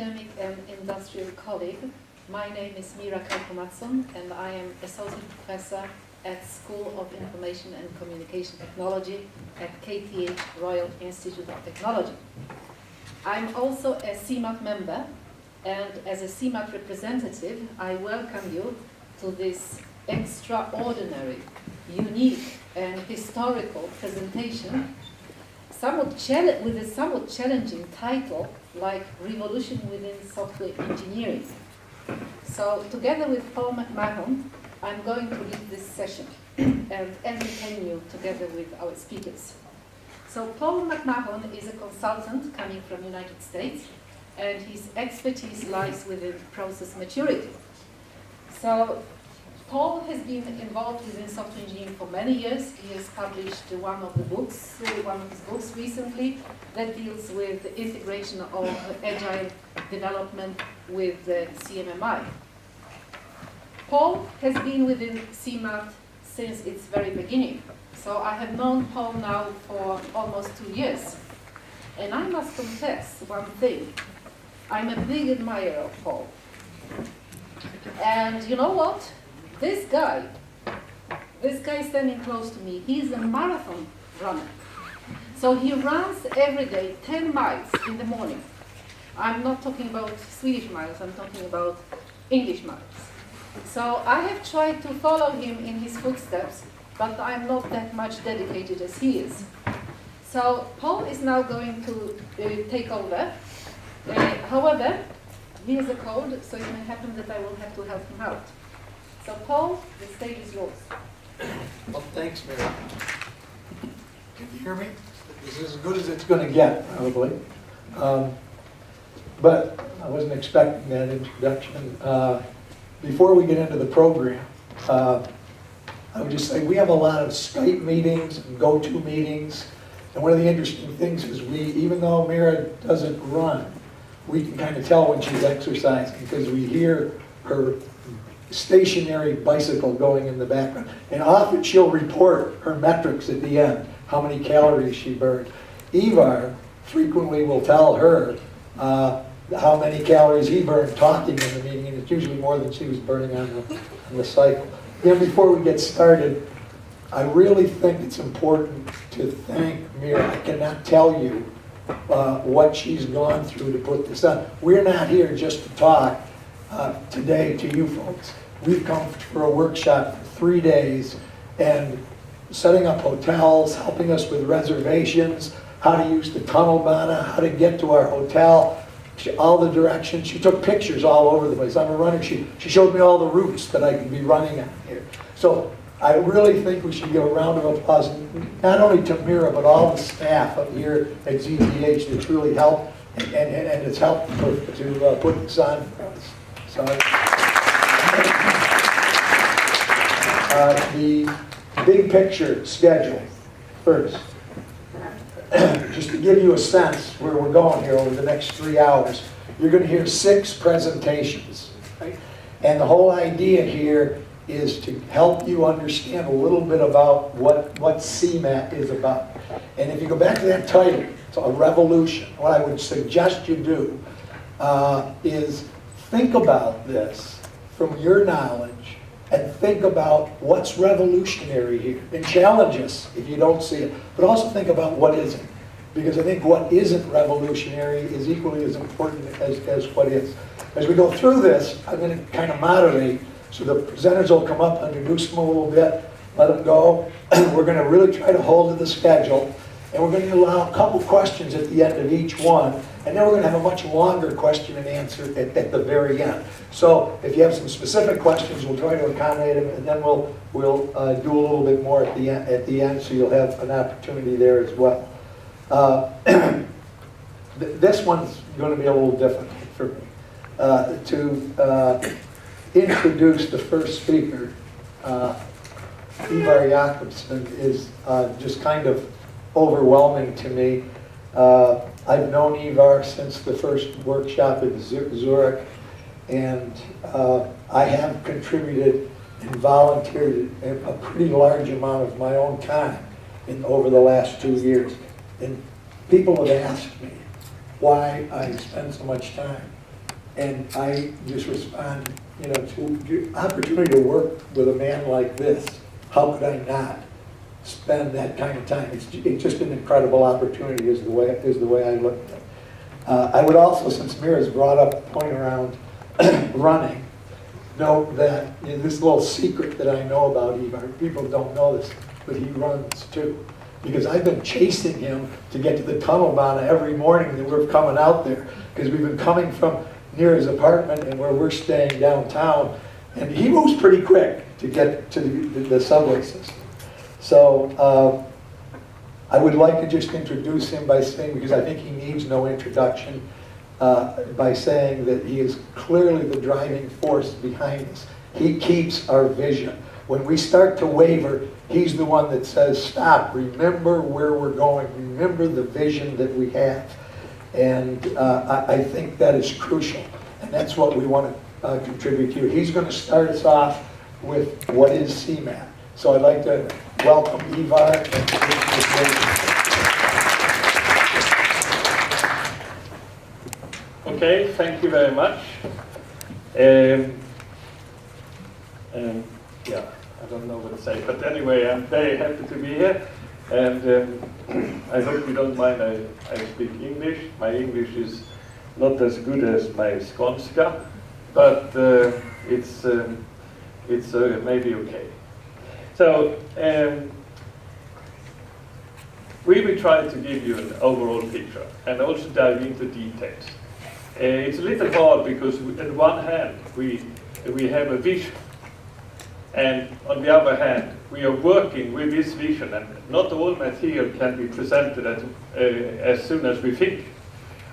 academic and industrial colleague. My name is Mira Kalkomatson, and I am Associate Professor at School of Information and Communication Technology at KTH Royal Institute of Technology. I'm also a Semat member, and as a Semat representative, I welcome you to this extraordinary, unique, and historical presentation with a somewhat challenging title, like Revolution Within Software Engineering. So, together with Paul McMahon, I'm going to lead this session and entertain you together with our speakers. So, Paul McMahon is a consultant coming from the United States, and his expertise lies within process maturity. So, Paul has been involved within software engineering for many years. He has published one of his books recently that deals with the integration of agile development with CMMI. Paul has been within Semat since its very beginning. So I have known Paul now for almost 2 years. And I must confess one thing. I'm a big admirer of Paul. And you know what? This guy standing close to me, he's a marathon runner. So he runs every day 10 miles in the morning. I'm not talking about Swedish miles, I'm talking about English miles. So I have tried to follow him in his footsteps, but I'm not that much dedicated as he is. So Paul is now going to take over. However, he has a cold, so it may happen that I will have to help him out. So Paul, the stage is yours. Well, thanks, Mary. Can you hear me? This is as good as it's going to get, probably. But I wasn't expecting that introduction. Before we get into the program, I would just say we have a lot of Skype meetings and go-to meetings. And one of the interesting things is even though Mira doesn't run, we can kind of tell when she's exercising because we hear her stationary bicycle going in the background. And often she'll report her metrics at the end, how many calories she burned. Ivar frequently will tell her how many calories he burned talking in the meeting, and it's usually more than she was burning on the cycle. Then before we get started, I really think it's important to thank Mira. I cannot tell you what she's gone through to put this on. We're not here just to talk today to you folks. We've come for a workshop for 3 days and setting up hotels, helping us with reservations, how to use the tunnelbana, how to get to our hotel, all the directions. She took pictures all over the place. I'm a runner. She showed me all the routes that I could be running on here. So I really think we should give a round of applause, not only to Mira, but all the staff up here at ZTH that's really helped, and it's helped to put this on for us. So, the big picture schedule first. Just to give you a sense where we're going here over the next 3 hours, you're going to hear 6 presentations. Right? And the whole idea here is to help you understand a little bit about what Semat is about. And if you go back to that title, it's a revolution. What I would suggest you do is think about this from your knowledge and think about what's revolutionary here and challenge us if you don't see it, but also think about what isn't, because I think what isn't revolutionary is equally as important as what is. As we go through this, I'm going to kind of moderate, so the presenters will come up, introduce them a little bit, let them go. We're going to really try to hold to the schedule, and we're going to allow a couple questions at the end of each one, and then we're going to have a much longer question and answer at the very end. So if you have some specific questions, we'll try to accommodate them, and then we'll do a little bit more at the end, so you'll have an opportunity there as well. This one's going to be a little difficult for me. To introduce the first speaker, Ivar Jakobsen, is just kind of overwhelming to me. I've known Ivar since the first workshop at Zurich, and I have contributed and volunteered a pretty large amount of my own time over the last 2 years. And people have asked me why I spend so much time And I just respond, to opportunity to work with a man like this, how could I not spend that kind of time? It's just an incredible opportunity is the way I look at it. I would also, since Mira's brought up the point around running, note that this little secret that I know about Ivar, people don't know this, but he runs too. Because I've been chasing him to get to the Tunnelbahn every morning that we're coming out there. Because we've been coming from near his apartment and where we're staying downtown. And he moves pretty quick to get to the subway system. So I would like to just introduce him by saying, because I think he needs no introduction, by saying that he is clearly the driving force behind us. He keeps our vision. When we start to waver, he's the one that says, stop, remember where we're going, remember the vision that we have. And I think that is crucial, and that's what we want to contribute here. He's going to start us off with what is Semat. So I'd like to welcome Ivar. Okay, thank you very much. Yeah, I don't know what to say, but anyway, I'm very happy to be here, and I hope you don't mind I speak English. My English is not as good as my Skånska, but it's maybe okay. So we will try to give you an overall picture and also dive into details. It's a little hard because on one hand we have a vision, and on the other hand we are working with this vision, and not all material can be presented as soon as we think.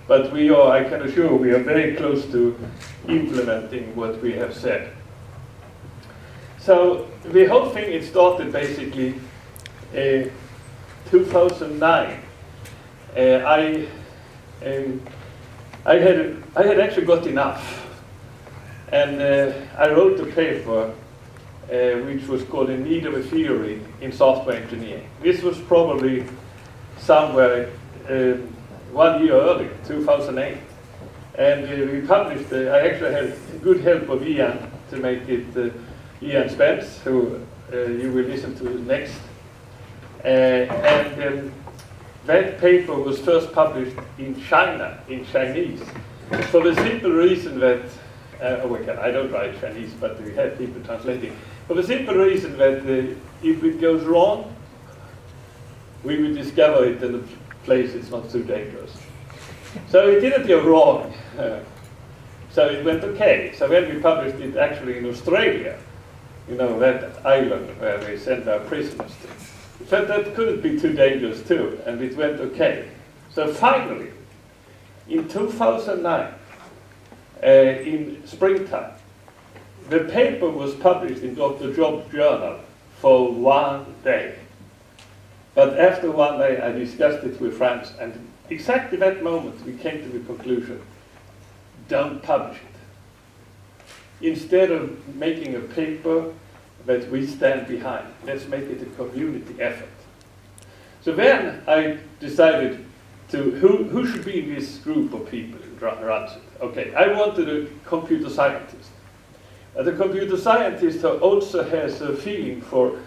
But we are, I can assure, we are very close to implementing what we have said. So the whole thing, it started basically 2009. I had actually got enough, and I wrote a paper which was called In Need of a Theory in Software Engineering. This was probably somewhere 1 year earlier, 2008. And we published, I actually had good help of Ian to make it, Ian Spence, who you will listen to next. That paper was first published in China, in Chinese, for the simple reason that, I don't write Chinese, but we have people translating. For the simple reason that if it goes wrong, we will discover it in a place it's not so dangerous. So it didn't go wrong. So it went okay. So when we published it actually in Australia, that island where they send our prisoners to, we felt that couldn't be too dangerous too, and it went okay. So finally, in 2009, in springtime, the paper was published in Dr. Jobs' journal for 1 day. But after 1 day, I discussed it with friends, and exactly that moment, we came to the conclusion, don't publish it. Instead of making a paper that we stand behind, let's make it a community effort. So then I decided to, who should be in this group of people who runs it? Okay, I wanted a computer scientist. The computer scientist who also has a feeling for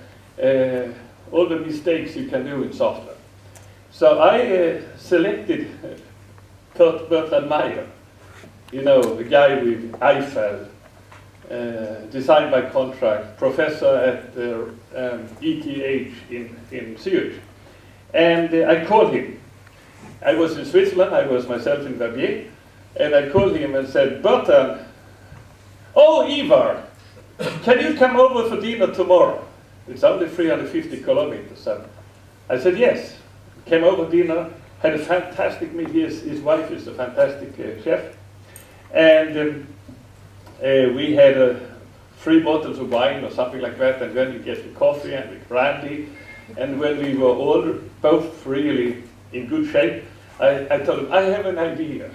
all the mistakes you can do in software. So I selected Kurt Bertrand Meyer, the guy with Eiffel, designed by contract, professor at ETH in Zurich. And I called him. I was in Switzerland, I was myself in Verbier, and I called him and said, Bertrand, oh, Ivar, can you come over for dinner tomorrow? It's only 350 kilometers. So I said, yes. Came over dinner, had a fantastic meal. His wife is a fantastic chef. And we had 3 bottles of wine or something like that, and then we get the coffee and the brandy. And when we were all both really in good shape, I told him, I have an idea.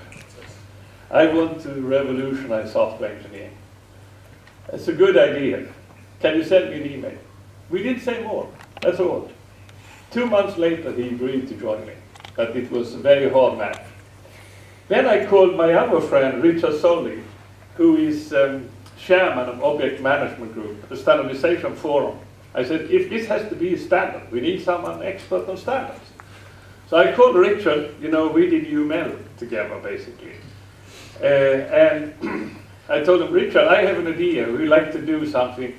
I want to revolutionize software engineering. It's a good idea. Can you send me an email? We didn't say more, that's all. 2 months later, he agreed to join me, but it was a very hard match. Then I called my other friend, Richard Solly, who is chairman of Object Management Group, the standardization forum. I said, if this has to be a standard, we need someone expert on standards. So I called Richard, you know, we did UML together, basically. And I told him, Richard, I have an idea, we'd like to do something.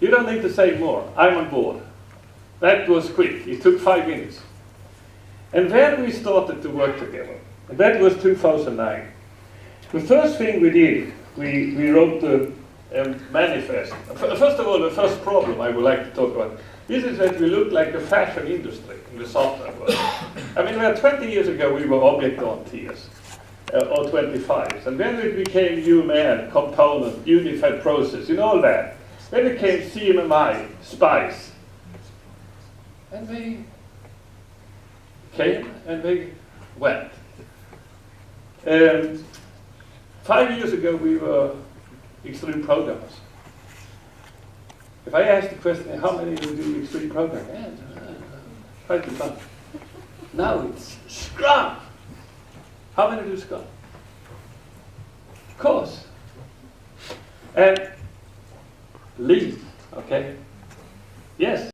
You don't need to say more, I'm on board. That was quick, it took 5 minutes. And then we started to work together. And that was 2009. The first thing we did, we wrote the manifest. First of all, the first problem I would like to talk about, this is that we look like the fashion industry in the software world. I mean, 20 years ago we were object-oriented, or 25s, and then it became UML, component, unified process, and all that. Then it came CMMI, SPICE. And they came and they went. 5 years ago we were extreme programmers. If I ask the question, how many of you do extreme programming? Quite a bunch. Now it's Scrum. How many do Scrum? Of course. And Lean, okay? Yes.